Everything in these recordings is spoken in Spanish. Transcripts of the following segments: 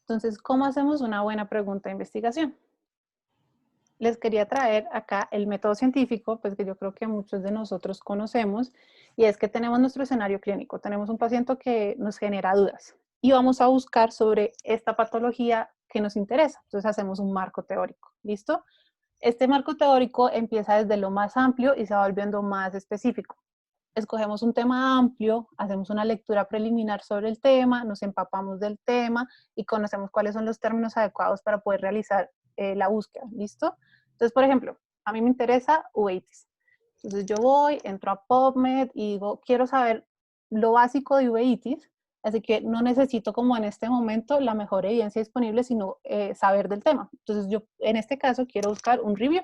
Entonces, ¿cómo hacemos una buena pregunta de investigación? Les quería traer acá el método científico, pues que yo creo que muchos de nosotros conocemos, y es que tenemos nuestro escenario clínico, tenemos un paciente que nos genera dudas y vamos a buscar sobre esta patología que nos interesa. Entonces hacemos un marco teórico, ¿listo? Este marco teórico empieza desde lo más amplio y se va volviendo más específico. Escogemos un tema amplio, hacemos una lectura preliminar sobre el tema, nos empapamos del tema y conocemos cuáles son los términos adecuados para poder realizar la búsqueda, ¿listo? Entonces, por ejemplo, a mí me interesa uveitis. Entonces yo voy, entro a PubMed y digo, quiero saber lo básico de uveitis, así que no necesito como en este momento la mejor evidencia disponible, sino saber del tema. Entonces yo en este caso quiero buscar un review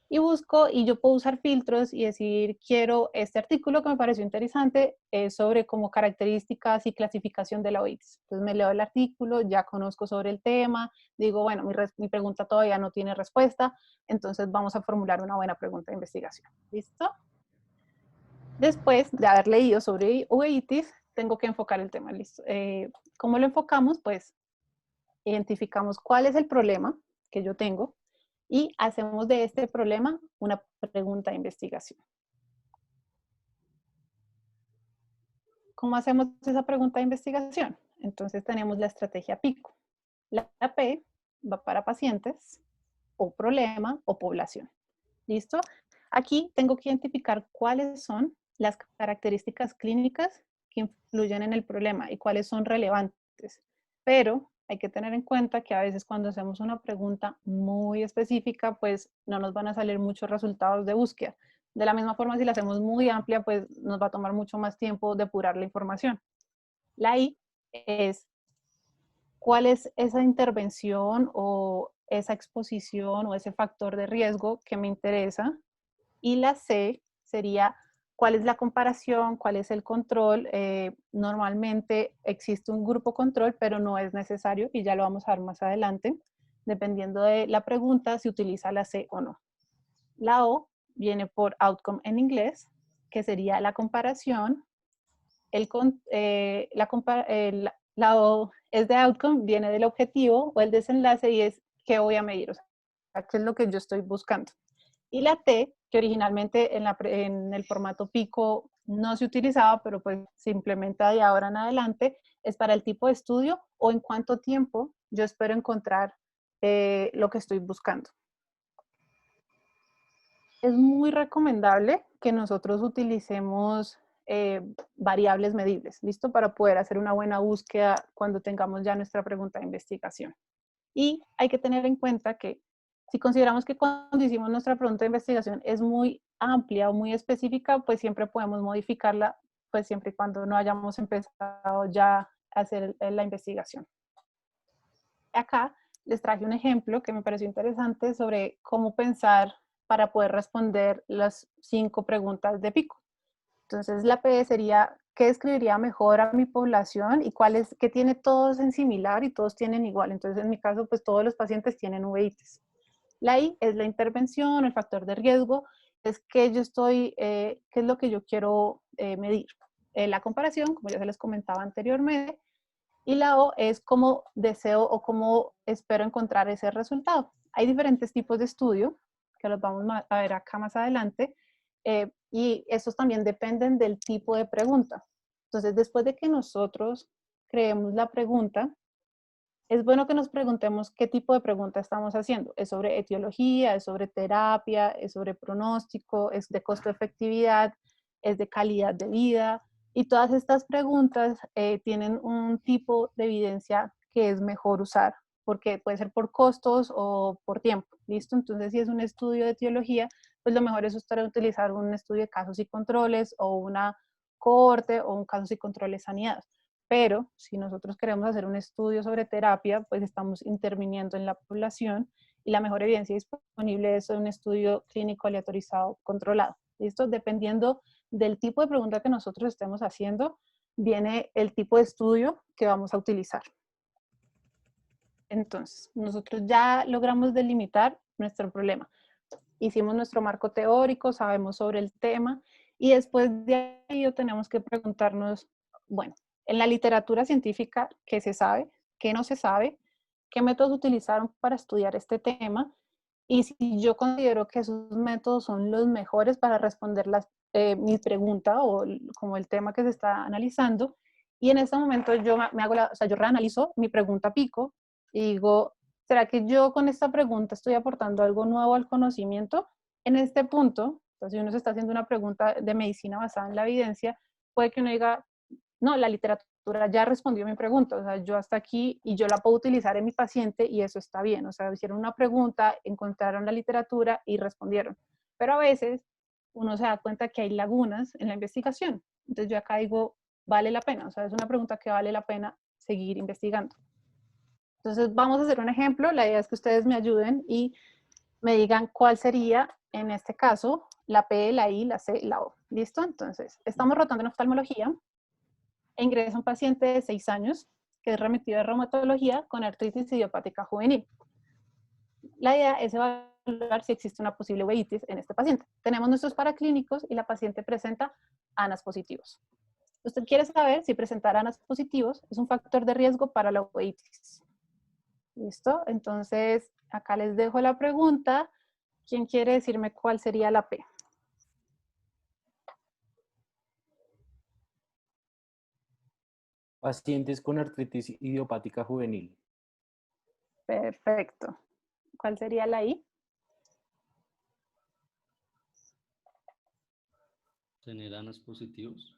y busco y yo puedo usar filtros y decir, quiero este artículo que me pareció interesante sobre como características y clasificación de la oitis. Entonces me leo el artículo, ya conozco sobre el tema, digo, bueno, mi pregunta todavía no tiene respuesta, entonces vamos a formular una buena pregunta de investigación. ¿Listo? Después de haber leído sobre uveitis, tengo que enfocar el tema. ¿Listo? ¿Cómo lo enfocamos? Pues identificamos cuál es el problema que yo tengo, y hacemos de este problema una pregunta de investigación. ¿Cómo hacemos esa pregunta de investigación? Entonces tenemos la estrategia PICO. La P va para pacientes, o problema, o población. ¿Listo? Aquí tengo que identificar cuáles son las características clínicas que influyen en el problema y cuáles son relevantes. Pero hay que tener en cuenta que a veces cuando hacemos una pregunta muy específica, pues no nos van a salir muchos resultados de búsqueda. De la misma forma, si la hacemos muy amplia, pues nos va a tomar mucho más tiempo depurar la información. La I es cuál es esa intervención o esa exposición o ese factor de riesgo que me interesa. Y la C sería cuál es la comparación, cuál es el control. Normalmente existe un grupo control, pero no es necesario y ya lo vamos a ver más adelante. Dependiendo de la pregunta, si utiliza la C o no. La O viene por outcome en inglés, que sería la comparación. La O es de outcome, viene del objetivo o el desenlace y es qué voy a medir, o sea, qué es lo que yo estoy buscando. Y la T, que originalmente en el formato Pico no se utilizaba, pero pues se implementa de ahora en adelante, es para el tipo de estudio o en cuánto tiempo yo espero encontrar lo que estoy buscando. Es muy recomendable que nosotros utilicemos variables medibles, ¿listo? Para poder hacer una buena búsqueda cuando tengamos ya nuestra pregunta de investigación. Y hay que tener en cuenta que si consideramos que cuando hicimos nuestra pregunta de investigación es muy amplia o muy específica, pues siempre podemos modificarla, pues siempre y cuando no hayamos empezado ya a hacer la investigación. Acá les traje un ejemplo que me pareció interesante sobre cómo pensar para poder responder las 5 preguntas de PICO. Entonces la P sería, ¿qué describiría mejor a mi población y cuál es, qué tiene todos en similar y todos tienen igual? Entonces en mi caso, pues todos los pacientes tienen uveitis. La I es la intervención, el factor de riesgo, es que yo estoy, qué es lo que yo quiero medir. La comparación, como ya se les comentaba anteriormente, y la O es cómo deseo o cómo espero encontrar ese resultado. Hay diferentes tipos de estudio, que los vamos a ver acá más adelante, y estos también dependen del tipo de pregunta. Entonces, después de que nosotros creemos la pregunta, es bueno que nos preguntemos qué tipo de pregunta estamos haciendo. ¿Es sobre etiología? ¿Es sobre terapia? ¿Es sobre pronóstico? ¿Es de costo-efectividad? ¿Es de calidad de vida? Y todas estas preguntas tienen un tipo de evidencia que es mejor usar, porque puede ser por costos o por tiempo, ¿listo? Entonces, si es un estudio de etiología, pues lo mejor es utilizar un estudio de casos y controles o una cohorte o un casos y controles saneados. Pero si nosotros queremos hacer un estudio sobre terapia, pues estamos interviniendo en la población y la mejor evidencia disponible es un estudio clínico aleatorizado controlado. ¿Listo? Dependiendo del tipo de pregunta que nosotros estemos haciendo, viene el tipo de estudio que vamos a utilizar. Entonces, nosotros ya logramos delimitar nuestro problema. Hicimos nuestro marco teórico, sabemos sobre el tema y después de ahí tenemos que preguntarnos, bueno, en la literatura científica, ¿qué se sabe? ¿Qué no se sabe? qué métodos utilizaron para estudiar este tema y si yo considero que esos métodos son los mejores para responder mi pregunta o como el tema que se está analizando. Y en este momento yo me hago o sea, yo reanalizo mi pregunta pico y digo, ¿será que yo con esta pregunta estoy aportando algo nuevo al conocimiento? En este punto, entonces, si uno se está haciendo una pregunta de medicina basada en la evidencia, puede que uno diga, no, la literatura ya respondió mi pregunta, o sea, yo hasta aquí y yo la puedo utilizar en mi paciente y eso está bien, o sea, hicieron una pregunta, encontraron la literatura y respondieron. Pero a veces uno se da cuenta que hay lagunas en la investigación. Entonces yo acá digo, vale la pena, o sea, es una pregunta que vale la pena seguir investigando. Entonces vamos a hacer un ejemplo, la idea es que ustedes me ayuden y me digan cuál sería, en este caso, la P, la I, la C, la O. ¿Listo? Entonces, estamos rotando en oftalmología e ingresa un paciente de 6 años que es remitido de reumatología con artritis idiopática juvenil. La idea es evaluar si existe una posible uveitis en este paciente. Tenemos nuestros paraclínicos y la paciente presenta ANAS positivos. Usted quiere saber si presentar ANAS positivos es un factor de riesgo para la uveitis. ¿Listo? Entonces, acá les dejo la pregunta. ¿Quién quiere decirme cuál sería la P? Pacientes con artritis idiopática juvenil. Perfecto. ¿Cuál sería la I? Tener ANAS positivos.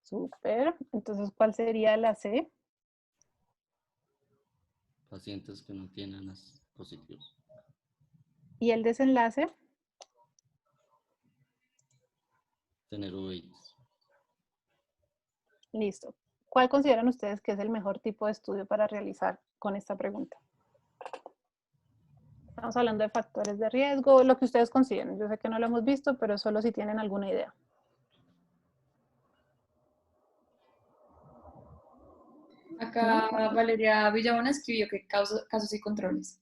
Súper. Entonces, ¿cuál sería la C? Pacientes que no tienen ANAS positivos. ¿Y el desenlace? Tener uveitis. Listo. ¿Cuál consideran ustedes que es el mejor tipo de estudio para realizar con esta pregunta? Estamos hablando de factores de riesgo, lo que ustedes consideren. Yo sé que no lo hemos visto, pero solo si tienen alguna idea. Acá ¿No? Valeria Villabona escribió que casos y controles.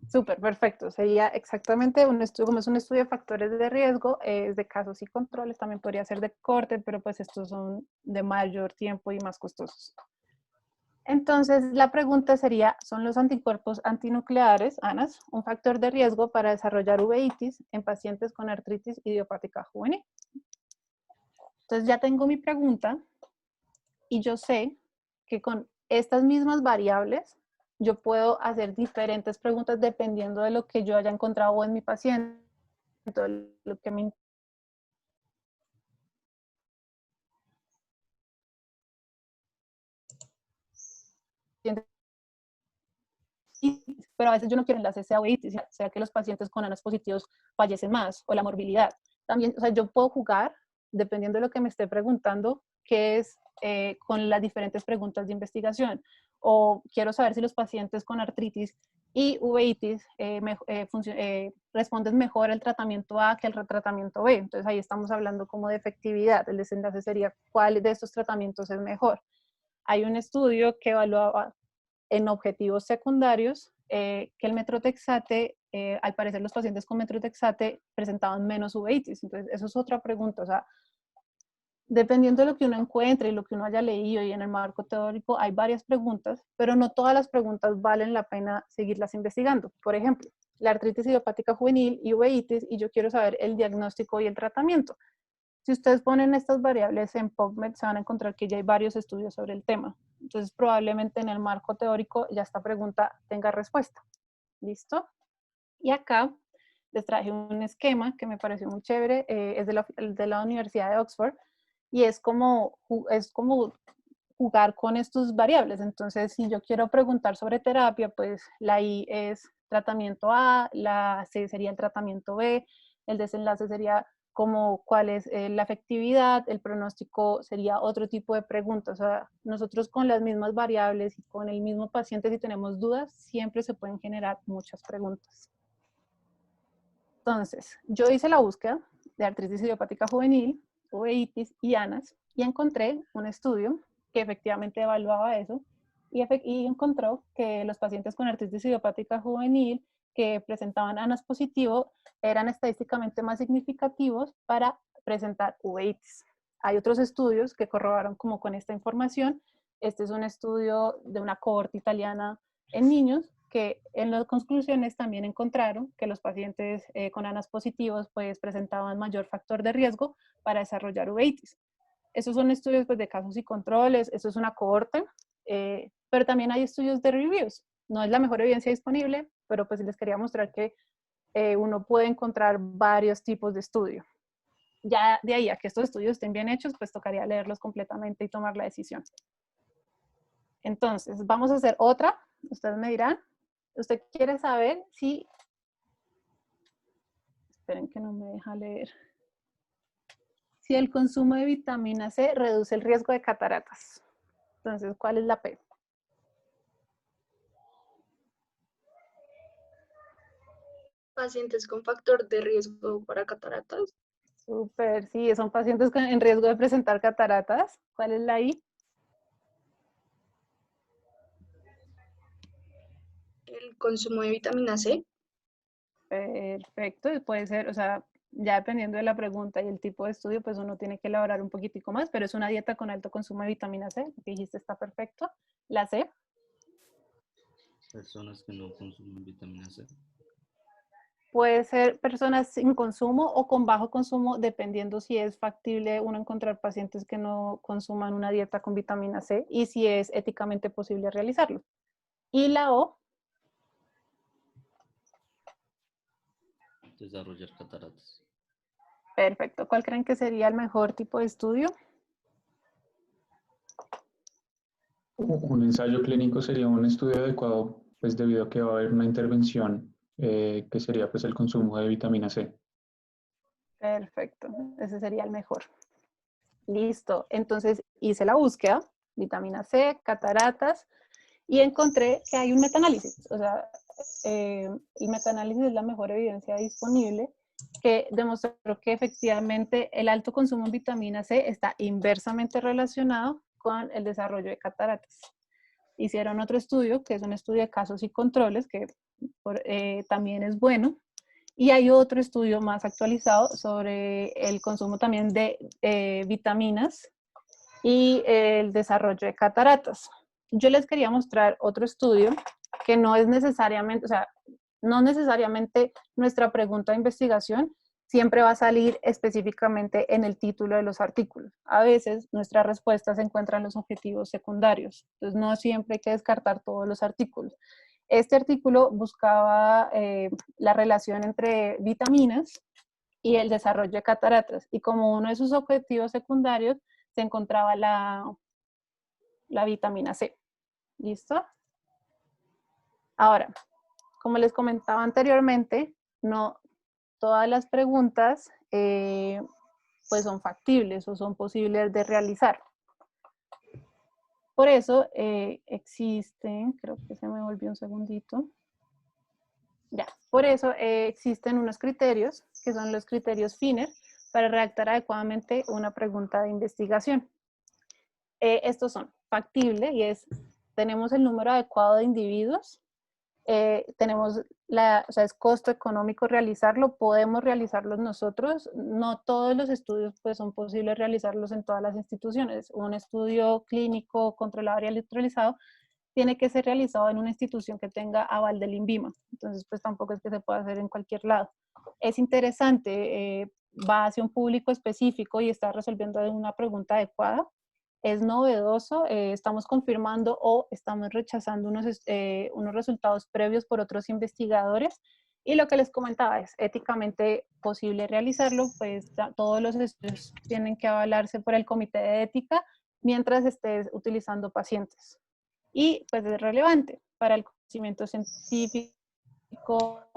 Súper, perfecto. Sería exactamente un estudio, como es un estudio de factores de riesgo, es de casos y controles, también podría ser de corte, pero pues estos son de mayor tiempo y más costosos. Entonces, la pregunta sería, ¿son los anticuerpos antinucleares, ANAS, un factor de riesgo para desarrollar uveitis en pacientes con artritis idiopática juvenil? Entonces, ya tengo mi pregunta y yo sé que con estas mismas variables yo puedo hacer diferentes preguntas dependiendo de lo que yo haya encontrado en mi paciente, lo que me pero a veces yo no quiero enlaces a uveitis, sea que los pacientes con ANAS positivos fallecen más o la morbilidad. También, o sea, yo puedo jugar, dependiendo de lo que me esté preguntando, qué es con las diferentes preguntas de investigación. O quiero saber si los pacientes con artritis y uveitis responden mejor al tratamiento A que al tratamiento B. Entonces ahí estamos hablando como de efectividad. El desenlace sería cuál de estos tratamientos es mejor. Hay un estudio que evaluaba en objetivos secundarios que el metrotexate, al parecer los pacientes con metrotexate presentaban menos uveitis. Entonces, eso es otra pregunta. O sea, dependiendo de lo que uno encuentre y lo que uno haya leído y en el marco teórico, hay varias preguntas, pero no todas las preguntas valen la pena seguirlas investigando. Por ejemplo, la artritis idiopática juvenil y uveitis, y yo quiero saber el diagnóstico y el tratamiento. Si ustedes ponen estas variables en PubMed, se van a encontrar que ya hay varios estudios sobre el tema. Entonces, probablemente en el marco teórico ya esta pregunta tenga respuesta. ¿Listo? Y acá les traje un esquema que me pareció muy chévere, es de la Universidad de Oxford, y es como jugar con estas variables. Entonces, si yo quiero preguntar sobre terapia, pues la I es tratamiento A, la C sería el tratamiento B, el desenlace sería como cuál es la efectividad, el pronóstico sería otro tipo de preguntas. O sea, nosotros con las mismas variables y con el mismo paciente, si tenemos dudas, siempre se pueden generar muchas preguntas. Entonces, yo hice la búsqueda de artritis idiopática juvenil, uveitis y ANAS, y encontré un estudio que efectivamente evaluaba eso, y encontró que los pacientes con artritis idiopática juvenil que presentaban ANAS positivo eran estadísticamente más significativos para presentar uveitis. Hay otros estudios que corroboraron como con esta información. Este es un estudio de una cohorte italiana en niños, que en las conclusiones también encontraron que los pacientes con ANAS positivos pues presentaban mayor factor de riesgo para desarrollar uveitis. Estos son estudios pues, de casos y controles, esto es una cohorte, pero también hay estudios de reviews. No es la mejor evidencia disponible, pero pues les quería mostrar que uno puede encontrar varios tipos de estudio. Ya de ahí a que estos estudios estén bien hechos, pues tocaría leerlos completamente y tomar la decisión. Entonces, vamos a hacer otra. Ustedes me dirán, ¿usted quiere saber si... Esperen que no me deja leer. Si el consumo de vitamina C reduce el riesgo de cataratas. Entonces, ¿cuál es la P? Pacientes con factor de riesgo para cataratas. Súper, sí, son pacientes en riesgo de presentar cataratas. ¿Cuál es la I? El consumo de vitamina C. Perfecto, puede ser, o sea, ya dependiendo de la pregunta y el tipo de estudio, pues uno tiene que elaborar un poquitico más, pero es una dieta con alto consumo de vitamina C, lo que dijiste está perfecto. La C. Personas que no consumen vitamina C. Puede ser personas sin consumo o con bajo consumo, dependiendo si es factible uno encontrar pacientes que no consuman una dieta con vitamina C y si es éticamente posible realizarlo. Y la O. Desarrollar cataratas. Perfecto. ¿Cuál creen que sería el mejor tipo de estudio? Un ensayo clínico sería un estudio adecuado, pues debido a que va a haber una intervención que sería pues el consumo de vitamina C. Perfecto. Ese sería el mejor. Listo. Entonces hice la búsqueda, vitamina C, cataratas, y encontré que hay un metaanálisis. O sea, el metaanálisis es la mejor evidencia disponible que demostró que efectivamente el alto consumo de vitamina C está inversamente relacionado con el desarrollo de cataratas. Hicieron otro estudio, que es un estudio de casos y controles, que también es bueno. Y hay otro estudio más actualizado sobre el consumo también de vitaminas y el desarrollo de cataratas. Yo les quería mostrar otro estudio que no es necesariamente, o sea, no necesariamente nuestra pregunta de investigación siempre va a salir específicamente en el título de los artículos. A veces nuestra respuesta se encuentra en los objetivos secundarios, entonces no siempre hay que descartar todos los artículos. Este artículo buscaba la relación entre vitaminas y el desarrollo de cataratas, y como uno de sus objetivos secundarios se encontraba la vitamina C. ¿Listo? Ahora, como les comentaba anteriormente, no todas las preguntas pues son factibles o son posibles de realizar. Por eso existen, creo que se me volvió un segundito. Ya, por eso existen unos criterios, que son los criterios FINER, para redactar adecuadamente una pregunta de investigación. Estos son factible, y tenemos el número adecuado de individuos, tenemos o sea, es costo económico realizarlo, podemos realizarlos nosotros, no todos los estudios pues son posibles realizarlos en todas las instituciones. Un estudio clínico controlado y realizado tiene que ser realizado en una institución que tenga aval del INVIMA, entonces pues tampoco es que se pueda hacer en cualquier lado. Es interesante, va hacia un público específico y está resolviendo una pregunta adecuada. Es novedoso, estamos confirmando o estamos rechazando unos resultados previos por otros investigadores, y lo que les comentaba es éticamente posible realizarlo, pues todos los estudios tienen que avalarse por el comité de ética mientras estés utilizando pacientes. Y pues es relevante para el conocimiento científico,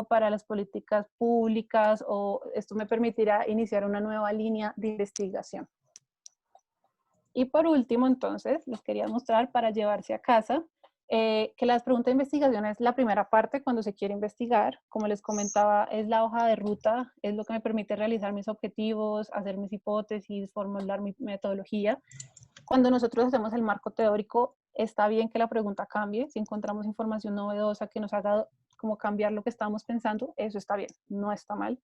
para las políticas públicas, o esto me permitirá iniciar una nueva línea de investigación. Y por último, entonces, les quería mostrar para llevarse a casa que las preguntas de investigación es la primera parte cuando se quiere investigar. Como les comentaba, es la hoja de ruta, es lo que me permite realizar mis objetivos, hacer mis hipótesis, formular mi metodología. Cuando nosotros hacemos el marco teórico, está bien que la pregunta cambie. Si encontramos información novedosa que nos haga como cambiar lo que estábamos pensando, eso está bien, no está mal.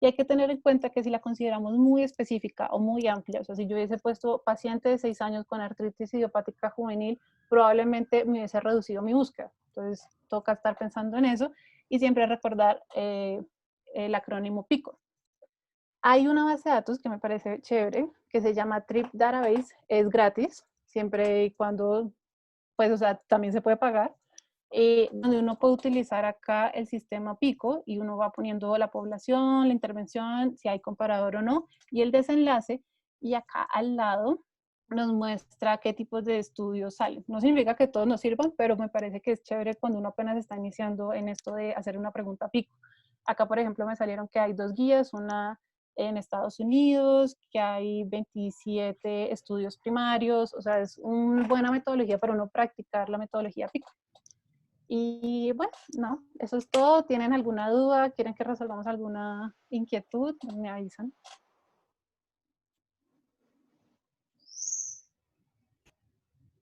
Y hay que tener en cuenta que si la consideramos muy específica o muy amplia, o sea, si yo hubiese puesto paciente de 6 años con artritis idiopática juvenil, probablemente me hubiese reducido mi búsqueda. Entonces, toca estar pensando en eso y siempre recordar el acrónimo PICO. Hay una base de datos que me parece chévere, que se llama Trip Database, es gratis, siempre y cuando, pues, o sea, también se puede pagar, donde uno puede utilizar acá el sistema PICO y uno va poniendo la población, la intervención, si hay comparador o no, y el desenlace, y acá al lado nos muestra qué tipos de estudios salen. No significa que todos nos sirvan, pero me parece que es chévere cuando uno apenas está iniciando en esto de hacer una pregunta PICO. Acá, por ejemplo, me salieron que hay 2 guías, una en Estados Unidos, que hay 27 estudios primarios, o sea, es una buena metodología para uno practicar la metodología PICO. Y bueno, no, eso es todo. ¿Tienen alguna duda? ¿Quieren que resolvamos alguna inquietud? Me avisan.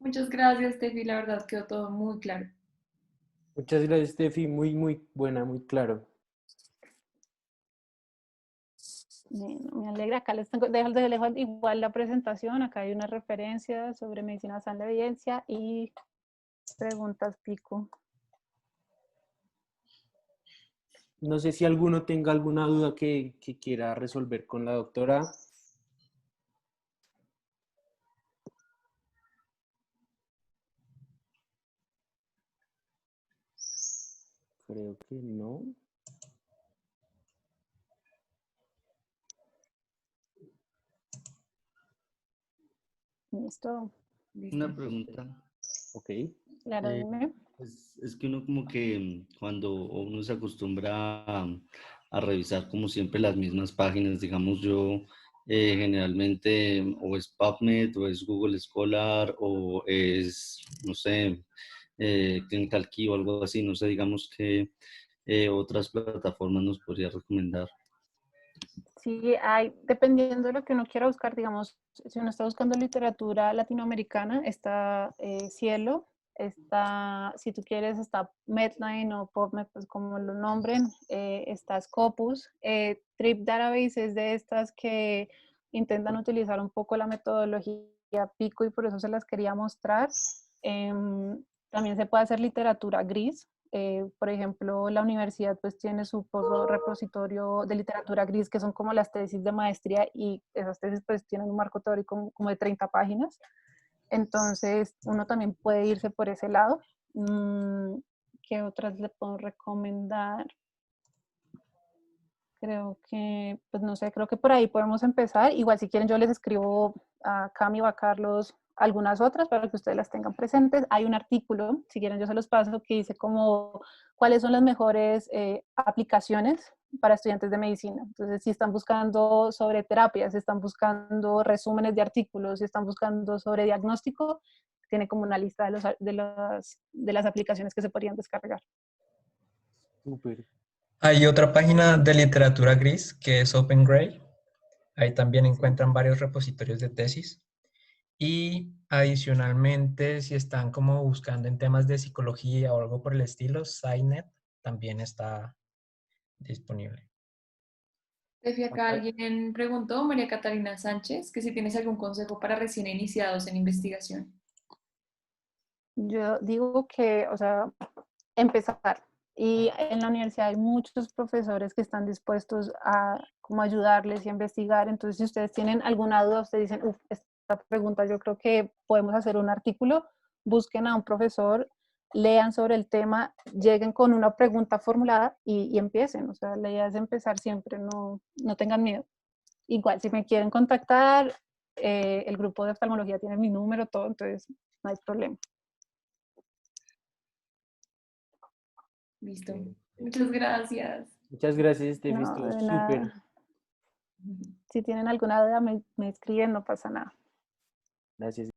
Muchas gracias, Tefi. La verdad quedó todo muy claro. Muchas gracias, Steffi. Muy, muy buena, muy claro. Bueno, me alegra. Acá les tengo, dejo igual la presentación. Acá hay una referencia sobre medicina basada en la evidencia y preguntas PICO. No sé si alguno tenga alguna duda que quiera resolver con la doctora. Creo que no. Listo. Una pregunta. Ok. Claro, Eh, dime. es que uno como que cuando uno se acostumbra a revisar como siempre las mismas páginas, digamos yo generalmente o es PubMed o es Google Scholar o es, no sé, Clinical Key o algo así, no sé, digamos que otras plataformas nos podría recomendar. Sí, hay, dependiendo de lo que uno quiera buscar, digamos, si uno está buscando literatura latinoamericana, está Cielo, está, si tú quieres, está Medline o PubMed, pues como lo nombren, está Scopus. Trip Database es de estas que intentan utilizar un poco la metodología PICO y por eso se las quería mostrar. También se puede hacer literatura gris. Por ejemplo, la universidad pues tiene su propio repositorio de literatura gris, que son como las tesis de maestría, y esas tesis pues tienen un marco teórico como de 30 páginas. Entonces, uno también puede irse por ese lado. ¿Qué otras le puedo recomendar? Creo que, pues no sé, creo que por ahí podemos empezar. Igual si quieren yo les escribo a Cami o a Carlos algunas otras para que ustedes las tengan presentes. Hay un artículo, si quieren yo se los paso, que dice como cuáles son las mejores aplicaciones para estudiantes de medicina. Entonces, si están buscando sobre terapias, si están buscando resúmenes de artículos, si están buscando sobre diagnóstico, tiene como una lista de las aplicaciones que se podrían descargar. Súper. Hay otra página de literatura gris que es OpenGray. Ahí también encuentran varios repositorios de tesis. Y adicionalmente, si están como buscando en temas de psicología o algo por el estilo, SciNet también está disponible. Tefi, acá alguien preguntó, María Catalina Sánchez, que si tienes algún consejo para recién iniciados en investigación. Yo digo que, o sea, empezar. Y en la universidad hay muchos profesores que están dispuestos a como ayudarles y a investigar. Entonces, si ustedes tienen alguna duda, ustedes dicen, esta pregunta yo creo que podemos hacer un artículo, busquen a un profesor, lean sobre el tema, lleguen con una pregunta formulada y empiecen. O sea, la idea es empezar siempre, no tengan miedo. Igual, si me quieren contactar, el grupo de oftalmología tiene mi número, todo, entonces no hay problema. Listo. Muchas gracias. Muchas gracias, Steffi. No, Estuvo de súper. nada. Si tienen alguna duda, me escriben, no pasa nada. Gracias.